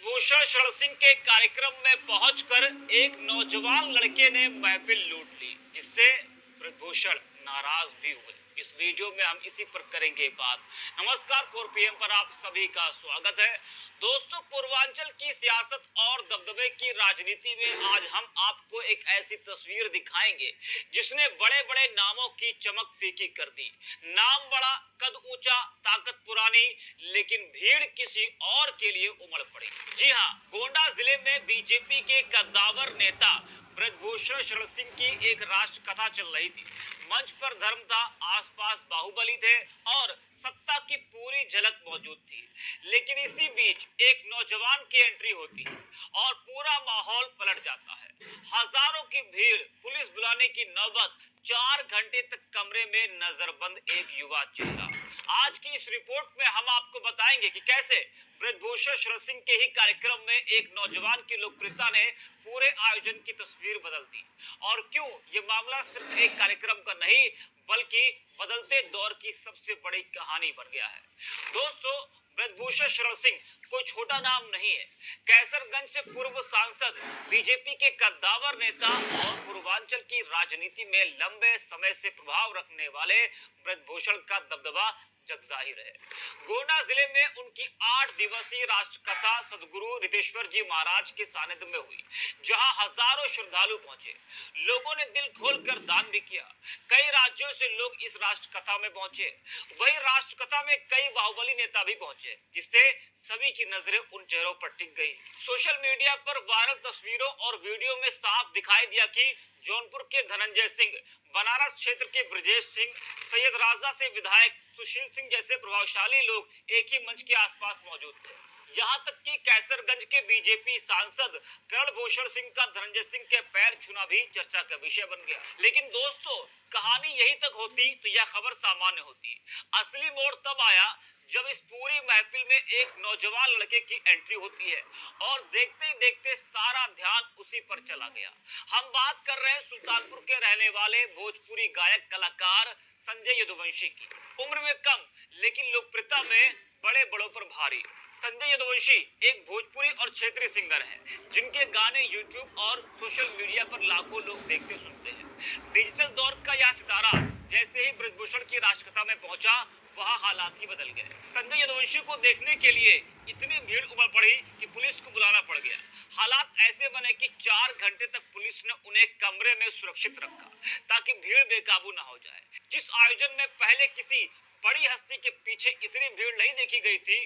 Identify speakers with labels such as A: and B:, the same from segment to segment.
A: ब्रजभूषण शरण सिंह के कार्यक्रम में पहुंचकर एक नौजवान लड़के ने महफिल लूट ली, जिससे ब्रजभूषण नाराज भी हुए। इस वीडियो में हम इसी पर करेंगे बात। नमस्कार, 4 PM पर आप सभी का स्वागत है। दोस्तों, पूर्वांचल की सियासत और दबदबे की राजनीति में आज हम आपको एक ऐसी तस्वीर दिखाएंगे जिसने बड़े बड़े नामों की चमक फीकी कर दी। नाम बड़ा, कद ऊंचा, ताकत पुरानी, लेकिन भीड़ किसी और के लिए उमड़ पड़ी। जी हाँ, गोंडा जिले में बीजेपी के कद्दावर नेता ब्रजभूषण शरण सिंह की एक राष्ट्र कथा चल रही थी। मंच पर धर्म था, आसपास बाहुबली थे और सत्ता की पूरी झलक मौजूद थी। लेकिन इसी बीच एक नौजवान की एंट्री होती है और पूरा माहौल पलट जाता है। हजारों की भीड़, पुलिस बुलाने की नौबत, 4 घंटे तक कमरे में नजरबंद एक युवा चेहरा। आज की इस रिपोर्ट में हम आपको बताएंगे कि कैसे ब्रजभूषण शरण सिंह के ही कार्यक्रम में एक नौजवान की लोकप्रियता ने पूरे आयोजन की तस्वीर बदल दी, और क्यों ये मामला सिर्फ एक कार्यक्रम का नहीं बल्कि बदलते दौर की सबसे बड़ी कहानी बन गया है। दोस्तों, ब्रजभूषण शरण सिंह कोई छोटा नाम नहीं है। कैसरगंज से पूर्व सांसद, बीजेपी के कद्दावर नेता और पूर्वांचल की राजनीति में लंबे समय से प्रभाव रखने वाले ब्रजभूषण का दबदबा जगजाहिर है। गोंडा जिले में उनकी 8 दिवसीय राष्ट्र कथा सदगुरु रितेश्वर जी महाराज के सानिध्य में हुई, जहां हजारों श्रद्धालु पहुंचे। लोगों ने दिल खोलकर दान भी किया। कई राज्यों से लोग इस राष्ट्र कथा में पहुंचे। वही राष्ट्र कथा में कई बाहुबली नेता भी पहुंचे, जिससे सभी की नजरें उन चेहरों पर टिक गई। सोशल मीडिया पर वायरल तस्वीरों और वीडियो में साफ दिखाई दिया कि जौनपुर के धनंजय सिंह, बनारस क्षेत्र के ब्रजेश सिंह, सैयद राजा से विधायक सुशील सिंह जैसे प्रभावशाली लोग एक ही मंच के आसपास मौजूद थे। यहाँ तक कि कैसरगंज के बीजेपी सांसद करणभूषण सिंह का धनंजय सिंह के पैर छूना भी चर्चा का विषय बन गया। लेकिन दोस्तों, कहानी यही तक होती तो यह खबर सामान्य होती। असली मोड़ तब आया जब इस पूरी महफिल में एक नौजवान लड़के की एंट्री होती है और देखते ही देखते सारा ध्यान उसी पर चला गया। हम बात कर रहे हैं सुल्तानपुर के रहने वाले भोजपुरी गायक कलाकार संजय यदुवंशी की। उम्र में कम लेकिन लोकप्रियता में बड़े बड़ों पर भारी। संजय यदुवंशी एक भोजपुरी और क्षेत्रीय सिंगर हैं, जिनके गाने यूट्यूब और सोशल मीडिया पर लाखों लोग देखते सुनते हैं। डिजिटल दौर का यह सितारा जैसे ही ब्रजभूषण की राष्ट्रकथा में पहुंचा, वहाँ हालात ही बदल गए। संजय यदुवंशी को देखने के लिए इतनी भीड़ उमड़ पड़ी कि पुलिस को बुलाना पड़ गया। हालात ऐसे बने कि 4 घंटे तक पुलिस ने उन्हें कमरे में सुरक्षित रखा ताकि भीड़ बेकाबू न हो जाए। जिस आयोजन में पहले किसी बड़ी हस्ती के पीछे इतनी भीड़ नहीं देखी गई थी,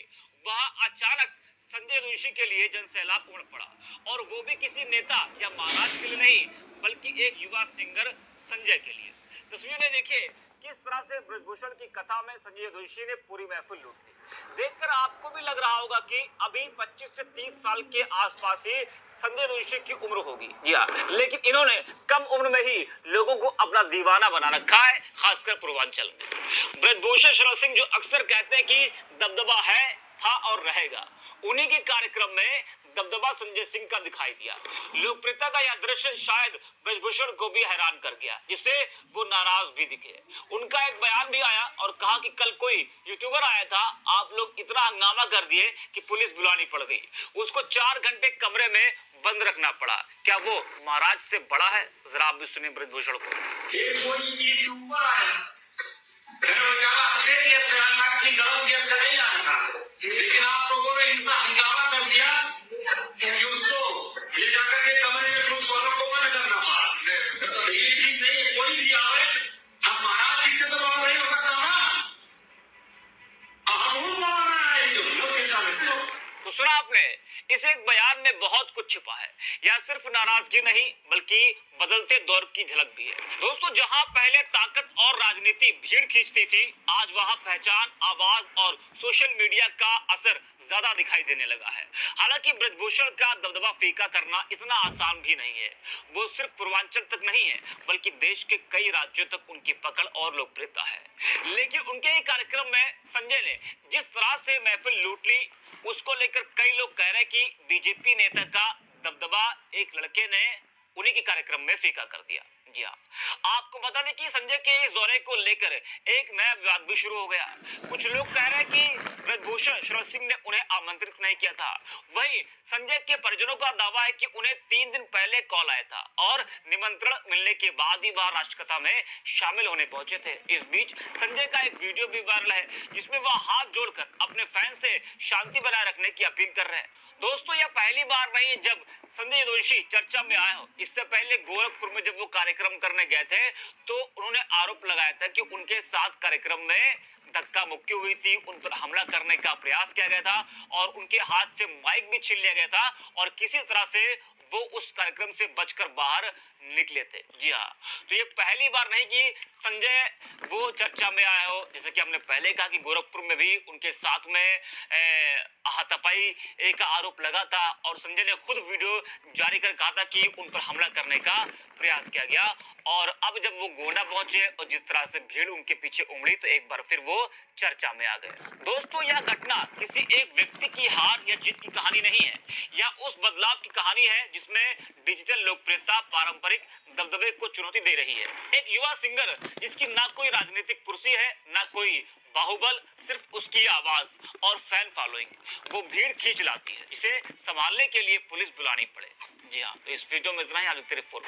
A: वहाँ अचानक संजय यदुवंशी के लिए जनसैलाब उमड़ पड़ा, और वो भी किसी नेता या महाराज के लिए नहीं बल्कि एक युवा सिंगर संजय के लिए। तस्वीरें देखिए किस तरह से ब्रजभूषण की कथा में संजय यदुवंशी ने पूरी महफिल लूट ली। देखकर आपको भी लग रहा होगा कि अभी 25 से 30 साल के आसपास ही संजय यदुवंशी की उम्र होगी। जी हाँ, लेकिन इन्होंने कम उम्र में ही लोगों को अपना दीवाना बना रखा है, खासकर पूर्वांचल में। ब्रजभूषण शरण सिंह जो अक्सर कहते हैं कि दबदबा है, था और रहेगा, उन्हीं के कार्यक्रम में दबदबा संजय सिंह का दिखाई दिया। लोकप्रियता का यह दृश्य शायद ब्रजभूषण को भी हैरान कर गया, जिससे वो नाराज भी दिखे। उनका एक बयान भी आया और कहा कि कल कोई यूट्यूबर आया था, आप लोग इतना हंगामा कर दिए कि पुलिस बुलानी पड़ गई, उसको 4 घंटे कमरे में बंद रखना पड़ा। क्या वो महाराज से बड़ा है? जरा आप भी सुनिए ब्रजभूषण को।
B: लेकिन आप लोगों ने इतना हंगामा कर दिया कि उसको ले जाकर के कमरे में पुलिस वालों को मना करना पड़ा। ये ठीक नहीं है, कोई भी आवे, हम महाराज जी से तो बात नहीं हो सकता ना, हम उन माना है जो लोग कहता है।
A: तो सुना आपने, इस एक बयान में बहुत कुछ छिपा है। यह सिर्फ नाराजगी नहीं बल्कि बदलते दौर की झलक भी है। दोस्तों, जहां पहले ताकत और राजनीति भीड़ खींचती थी, आज वहां पहचान, आवाज और सोशल मीडिया का असर ज्यादा दिखाई देने लगा है। हालांकि ब्रजभूषण का दबदबा फीका करना इतना आसान भी नहीं है। वो सिर्फ पूर्वांचल तक नहीं है बल्कि देश के कई राज्यों तक उनकी पकड़ और लोकप्रियता है। लेकिन उनके ही कार्यक्रम में संजय ने जिस तरह से महफिल लूट ली, उसको लेकर कई लोग कह रहे हैं कि बीजेपी नेता का दबदबा एक लड़के ने उन्हीं के कार्यक्रम में फीका कर दिया। जी हाँ, आपको बता दें कि संजय के इस दौरे को लेकर एक नया विवाद भी शुरू हो गया। कुछ लोग कह रहे हैं कि ब्रजभूषण शरण सिंह ने उन्हें आमंत्रित नहीं किया था। वहीं संजय के परिजनों का दावा है कि उन्हें 3 दिन पहले कॉल आया था और निमंत्रण मिलने के बाद ही वह राष्ट्रकथा में शामिल होने पहुंचे थे। इस बीच संजय का एक वीडियो भी वायरल है जिसमें वह हाथ जोड़कर अपने फैन से शांति बनाए रखने की अपील कर रहे हैं। दोस्तों, यह पहली बार नहीं जब संजय यदुवंशी चर्चा में आए हो। इससे पहले गोरखपुर में जब वो कार्यक्रम करने गए थे तो उन्होंने आरोप लगाया था कि उनके साथ कार्यक्रम में धक्का मुक्की हुई थी, उन पर हमला करने का प्रयास किया गया था और उनके हाथ से माइक भी छीन लिया गया था और किसी तरह से वो उस कार्यक्रम से बचकर बाहर निकले थे। जी हाँ, तो ये पहली बार नहीं कि संजय वो चर्चा में आए हो। जैसे कि हमने पहले कहा कि गोरखपुर में भी उनके साथ में हाथापाई का आरोप लगा था और संजय ने खुद वीडियो जारी कर कहा था कि उन पर हमला करने का प्रयास किया गया। और अब जब वो गोंडा पहुंचे और जिस तरह से भीड़ उनके पीछे उमड़ी तो एक बार फिर वो चर्चा में आ गए। दोस्तों, यह घटना किसी एक व्यक्ति की हार या जीत की कहानी नहीं है, यह उस बदलाव की कहानी है जिसमें डिजिटल लोकप्रियता पारंपरिक दबदबे को चुनौती दे रही है। एक युवा सिंगर जिसकी ना कोई राजनीतिक कुर्सी है ना कोई बाहुबल, सिर्फ उसकी आवाज और फैन फॉलोइंग वो भीड़ खींच लाती है। इसे संभालने के लिए पुलिस बुलानी पड़े। जी हाँ, तो इस वीडियो में इतना ही। आगे रिपोर्ट